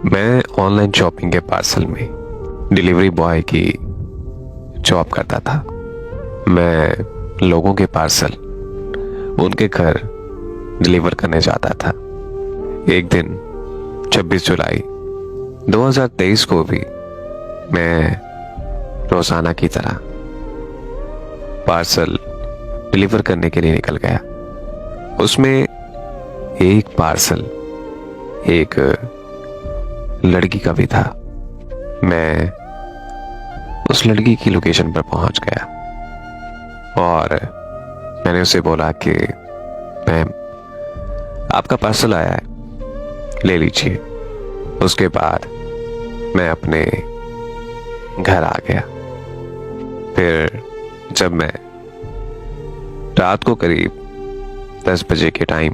मैं online shopping के parcel में डिलीवरी बॉय की जॉब करता था। मैं लोगों के पार्सल उनके घर डिलीवर करने जाता था। एक दिन 26 जुलाई 2023 को भी मैं रोजाना की तरह पार्सल डिलीवर करने के लिए निकल गया। उसमें एक पार्सल एक लड़की का भी था। मैं उस लड़की की लोकेशन पर पहुंच गया और मैंने उसे बोला कि मैम, आपका पार्सल आया है, ले लीजिए। उसके बाद मैं अपने घर आ गया। फिर जब मैं रात को करीब 10 बजे के टाइम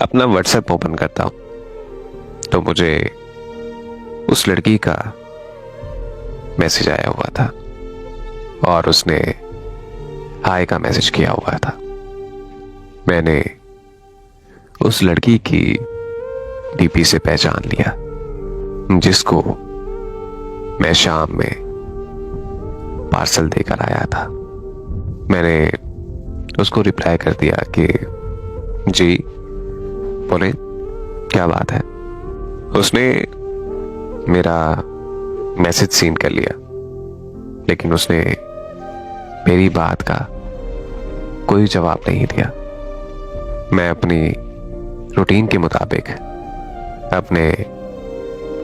अपना व्हाट्सएप ओपन करता हूं तो मुझे उस लड़की का मैसेज आया हुआ था और उसने हाय का मैसेज किया हुआ था। मैंने उस लड़की की डीपी से पहचान लिया, जिसको मैं शाम में पार्सल देकर आया था। मैंने उसको रिप्लाई कर दिया कि जी बोले, क्या बात है। उसने मेरा मैसेज सीन कर लिया, लेकिन उसने मेरी बात का कोई जवाब नहीं दिया। मैं अपनी रूटीन के मुताबिक अपने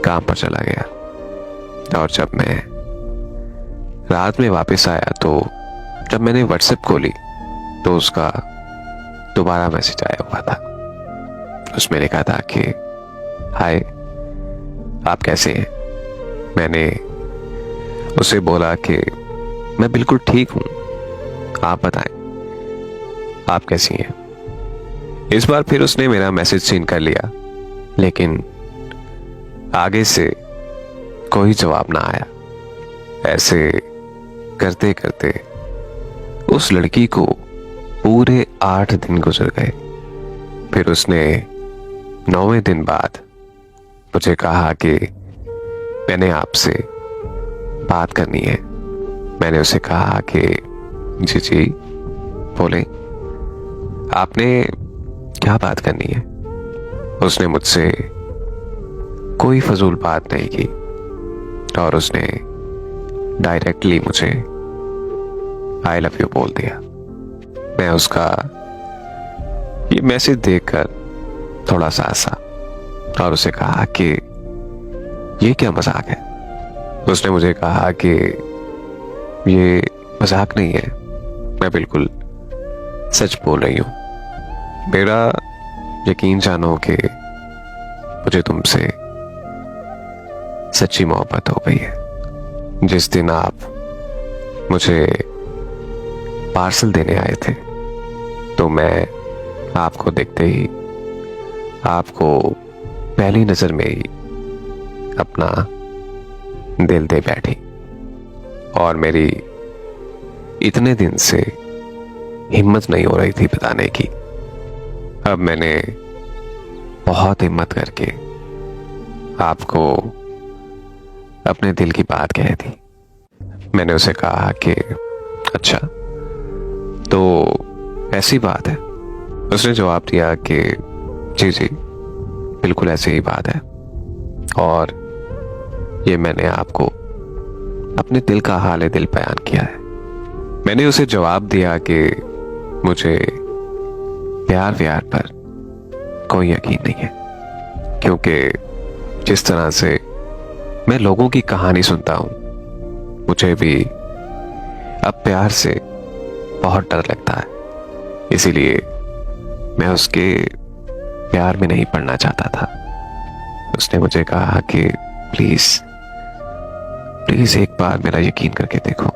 काम पर चला गया और जब मैं रात में वापस आया तो जब मैंने व्हाट्सएप खोली तो उसका दोबारा मैसेज आया हुआ था। उसमें लिखा था कि हाय, आप कैसे हैं। मैंने उसे बोला कि मैं बिल्कुल ठीक हूं, आप बताएं आप कैसी हैं। इस बार फिर उसने मेरा मैसेज सीन कर लिया, लेकिन आगे से कोई जवाब ना आया। ऐसे करते करते उस लड़की को पूरे 8 दिन गुजर गए। फिर उसने 9वें दिन बाद मुझे कहा कि मैंने आपसे बात करनी है। मैंने उसे कहा कि जी जी बोले, आपने क्या बात करनी है। उसने मुझसे कोई फजूल बात नहीं की और उसने डायरेक्टली मुझे आई लव यू बोल दिया। मैं उसका ये मैसेज देखकर थोड़ा सा हंसा और उसे कहा कि ये क्या मजाक है। उसने मुझे कहा कि ये मजाक नहीं है, मैं बिल्कुल सच बोल रही हूं। मेरा यकीन जानो कि मुझे तुमसे सच्ची मोहब्बत हो गई है। जिस दिन आप मुझे पार्सल देने आए थे तो मैं आपको देखते ही आपको पहली नजर में ही अपना दिल दे बैठी और मेरी इतने दिन से हिम्मत नहीं हो रही थी बताने की। अब मैंने बहुत हिम्मत करके आपको अपने दिल की बात कह दी। मैंने उसे कहा कि अच्छा, तो ऐसी बात है। उसने जवाब दिया कि जी जी बिल्कुल ऐसी ही बात है और ये मैंने आपको अपने दिल का हाल दिल बयान किया है। मैंने उसे जवाब दिया कि मुझे प्यार व्यार पर कोई यकीन नहीं है, क्योंकि जिस तरह से मैं लोगों की कहानी सुनता हूं मुझे भी अब प्यार से बहुत डर लगता है। इसीलिए मैं उसके प्यार में नहीं पड़ना चाहता था। उसने मुझे कहा कि प्लीज प्लीज एक बार मेरा यकीन करके देखो।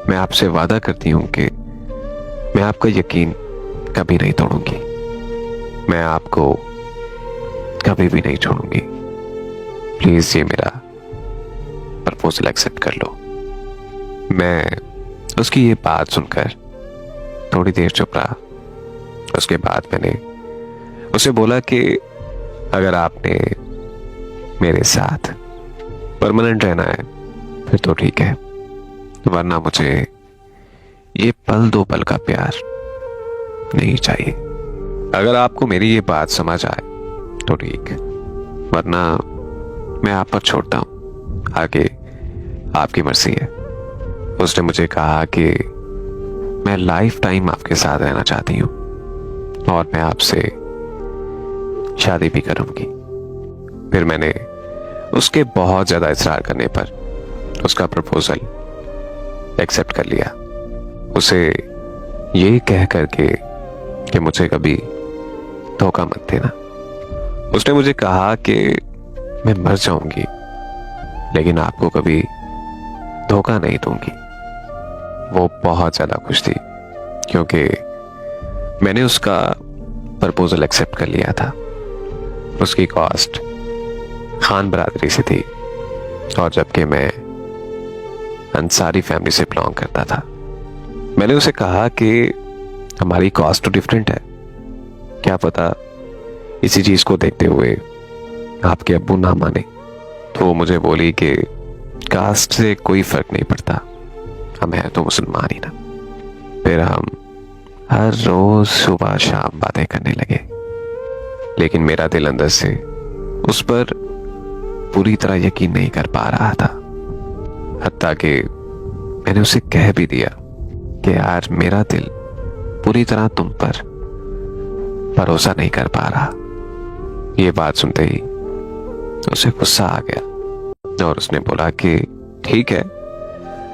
मैं आपसे वादा करती हूं कि मैं आपका यकीन कभी नहीं तोड़ूंगी। मैं आपको कभी भी नहीं छोड़ूंगी। प्लीज ये मेरा प्रपोजल एक्सेप्ट कर लो। मैं उसकी ये बात सुनकर थोड़ी देर चुप रहा। उसके बाद मैंने उसे बोला कि अगर आपने मेरे साथ परमानेंट रहना है फिर तो ठीक है, वरना मुझे ये पल दो पल का प्यार नहीं चाहिए। अगर आपको मेरी ये बात समझ आए तो ठीक, वरना मैं आप पर छोड़ता हूं, आगे आपकी मर्जी है। उसने मुझे कहा कि मैं लाइफ टाइम आपके साथ रहना चाहती हूँ और मैं आपसे शादी भी करूंगी। फिर मैंने उसके बहुत ज्यादा इसरार करने पर उसका प्रपोजल एक्सेप्ट कर लिया, उसे ये कह करके कि मुझे कभी धोखा मत देना। उसने मुझे कहा कि मैं मर जाऊंगी लेकिन आपको कभी धोखा नहीं दूंगी। वो बहुत ज्यादा खुश थी क्योंकि मैंने उसका प्रपोजल एक्सेप्ट कर लिया था। उसकी कास्ट खान बरादरी से थी और जबकि मैं अंसारी फैमिली से बिलोंग करता था। मैंने उसे कहा कि हमारी कास्ट तो डिफरेंट है, क्या पता इसी चीज को देखते हुए आपके अब्बू ना माने। तो वो मुझे बोली कि कास्ट से कोई फर्क नहीं पड़ता, हम हैं तो मुसलमान ही ना। फिर हम हर रोज सुबह शाम बातें करने लगे, लेकिन मेरा दिल अंदर से उस पर पूरी तरह यकीन नहीं कर पा रहा था। हत्ता कि मैंने उसे कह भी दिया कि यार मेरा दिल पूरी तरह तुम पर भरोसा नहीं कर पा रहा। ये बात सुनते ही उसे गुस्सा आ गया और उसने बोला कि ठीक है,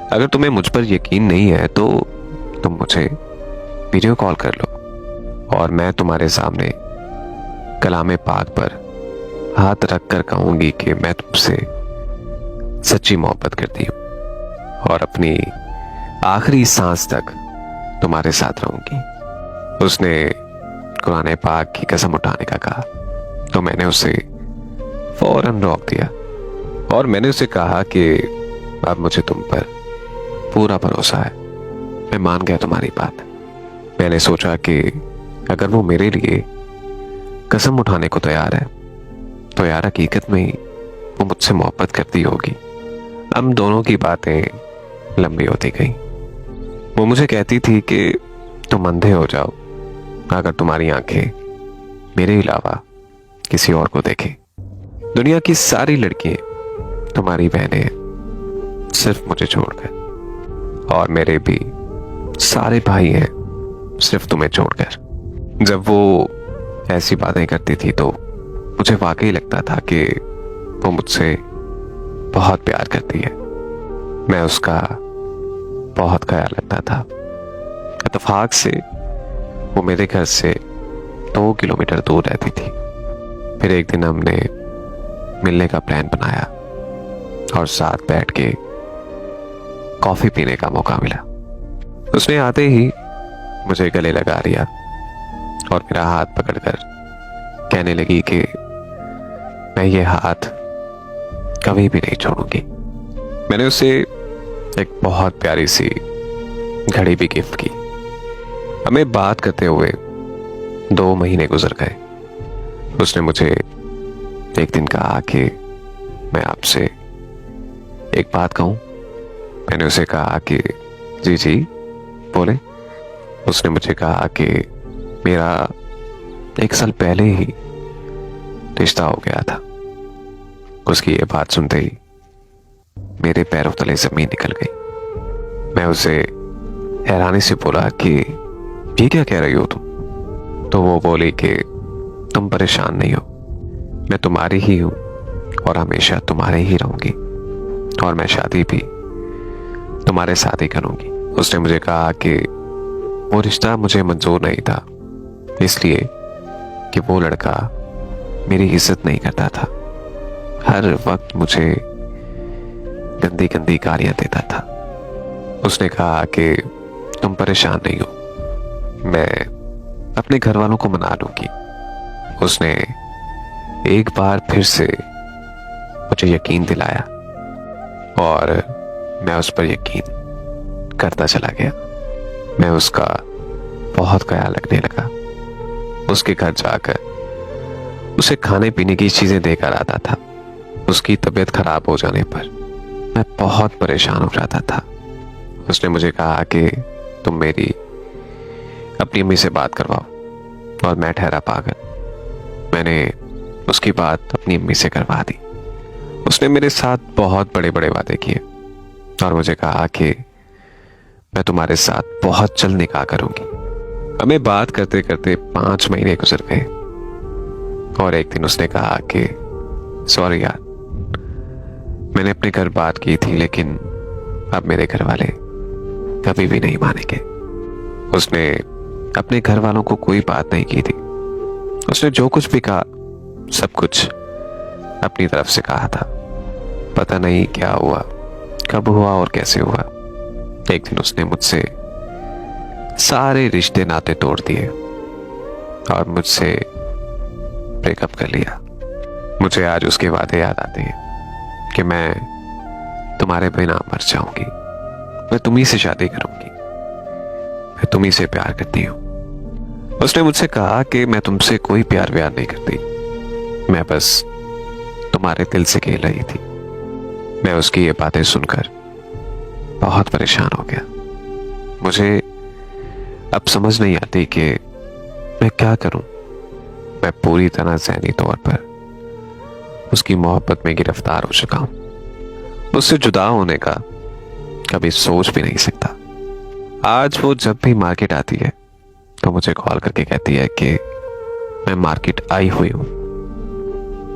अगर तुम्हें मुझ पर यकीन नहीं है तो तुम मुझे वीडियो कॉल कर लो और मैं तुम्हारे सामने कलामे पाक पर हाथ रखकर कहूंगी कि मैं तुमसे सच्ची मोहब्बत करती हूँ और अपनी आखिरी सांस तक तुम्हारे साथ रहूंगी। उसने कुरान पाक की कसम उठाने का कहा तो मैंने उसे फौरन रोक दिया और मैंने उसे कहा कि अब मुझे तुम पर पूरा भरोसा है, मैं मान गया तुम्हारी बात। मैंने सोचा कि अगर वो मेरे लिए कसम उठाने को तैयार है तो यार हकीकत में ही वो मुझसे मोहब्बत करती होगी। हम दोनों की बातें लंबी होती गई। वो मुझे कहती थी कि तुम अंधे हो जाओ अगर तुम्हारी आंखें मेरे अलावा किसी और को देखें। दुनिया की सारी लड़कियां तुम्हारी बहनें हैं सिर्फ मुझे छोड़कर, और मेरे भी सारे भाई हैं सिर्फ तुम्हें छोड़कर। जब वो ऐसी बातें करती थी तो मुझे वाकई लगता था कि वो मुझसे बहुत प्यार करती है। मैं उसका बहुत ख्याल रखता था। इत्तेफाक से वो मेरे घर से 2 किलोमीटर दूर रहती थी। फिर एक दिन हमने मिलने का प्लान बनाया और साथ बैठ के कॉफी पीने का मौका मिला। उसने आते ही मुझे गले लगा लिया और मेरा हाथ पकड़कर कहने लगी कि मैं ये हाथ कभी भी नहीं छोड़ूंगी। मैंने उसे एक बहुत प्यारी सी घड़ी भी गिफ्ट की। हमें बात करते हुए 2 महीने गुजर गए। उसने मुझे एक दिन कहा कि मैं आपसे एक बात कहूं। मैंने उसे कहा कि जी जी बोले। उसने मुझे कहा कि मेरा 1 साल पहले ही रिश्ता हो गया था। उसकी ये बात सुनते ही मेरे पैरों तले जमीन निकल गई। मैं उसे हैरानी से बोला कि ये क्या कह रही हो तुम? तो वो बोली कि तुम परेशान नहीं हो, मैं तुम्हारी ही हूं और हमेशा तुम्हारे ही रहूंगी और मैं शादी भी तुम्हारे साथ ही करूंगी। उसने मुझे कहा कि वो रिश्ता मुझे मंजूर नहीं था, इसलिए कि वो लड़का मेरी इज्जत नहीं करता था, हर वक्त मुझे गंदी गंदी गालियां देता था। उसने कहा कि तुम परेशान नहीं हो, मैं अपने घर वालों को मना लूंगी। उसने एक बार फिर से मुझे यकीन दिलाया और मैं उस पर यकीन करता चला गया। मैं उसका बहुत ख्याल रखने लगा। उसके घर जाकर उसे खाने पीने की चीजें देकर आता था उसकी तबीयत खराब हो जाने पर मैं बहुत परेशान हो जाता था। उसने मुझे कहा कि तुम मेरी अपनी अम्मी से बात करवाओ, और मैं ठहरा पागल। मैंने उसकी बात अपनी अम्मी से करवा दी। उसने मेरे साथ बहुत बड़े बड़े वादे किए और मुझे कहा कि मैं तुम्हारे साथ बहुत जल्द निकाह करूंगी। हमें बात करते करते 5 महीने गुजर गए और एक दिन उसने कहा कि सॉरी यार, मैंने अपने घर बात की थी, लेकिन अब मेरे घर वाले कभी भी नहीं मानेंगे। उसने अपने घर वालों को कोई बात नहीं की थी। उसने जो कुछ भी कहा सब कुछ अपनी तरफ से कहा था। पता नहीं क्या हुआ, कब हुआ और कैसे हुआ। एक दिन उसने मुझसे सारे रिश्ते नाते तोड़ दिए और मुझसे ब्रेकअप कर लिया। मुझे आज उसके वादे याद आते हैं कि मैं तुम्हारे बिना मर जाऊंगी, मैं तुम्ही से शादी करूंगी, मैं तुम्ही से प्यार करती हूं। उसने मुझसे कहा कि मैं तुमसे कोई प्यार व्यार नहीं करती, मैं बस तुम्हारे दिल से खेल रही थी। मैं उसकी ये बातें सुनकर बहुत परेशान हो गया। मुझे अब समझ नहीं आती कि मैं क्या करूं। मैं पूरी तरह ज़हनी तौर पर उसकी मोहब्बत में गिरफ्तार हो चुका हूं। उससे जुदा होने का कभी सोच भी नहीं सकता। आज वो जब भी मार्केट आती है तो मुझे कॉल करके कहती है कि मैं मार्केट आई हुई हूं।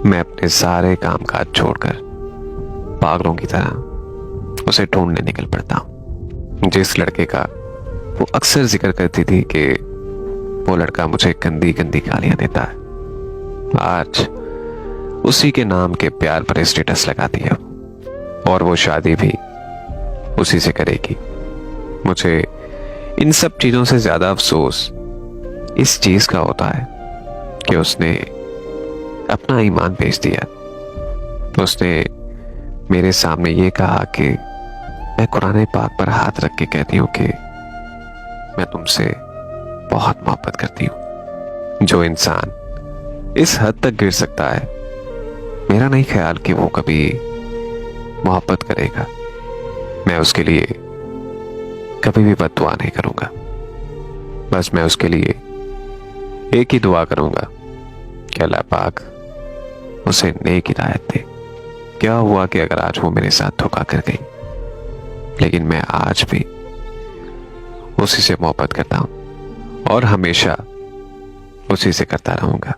मैं अपने सारे काम काज छोड़कर पागलों की तरह उसे ढूंढने निकल पड़ता हूं। जिस लड़के का वो अक्सर जिक्र करती थी कि वो लड़का मुझे गंदी गंदी गालियां देता है, आज उसी के नाम के प्यार पर स्टेटस लगाती है और वो शादी भी उसी से करेगी। मुझे इन सब चीजों से ज्यादा अफसोस इस चीज का होता है कि उसने अपना ईमान बेच दिया। उसने मेरे सामने ये कहा कि मैं कुरान पाक पर हाथ रख के कहती हूं कि मैं तुमसे बहुत मोहब्बत करती हूं। जो इंसान इस हद तक गिर सकता है, मेरा नहीं ख्याल कि वो कभी मोहब्बत करेगा। मैं उसके लिए कभी भी बद्दुआ नहीं करूंगा। बस मैं उसके लिए एक ही दुआ करूंगा कि अल्लाह पाक उसे नेक हिदायत दे। क्या हुआ कि अगर आज वो मेरे साथ धोखा कर गई, लेकिन मैं आज भी उसी से मोहब्बत करता हूं और हमेशा उसी से करता रहूंगा।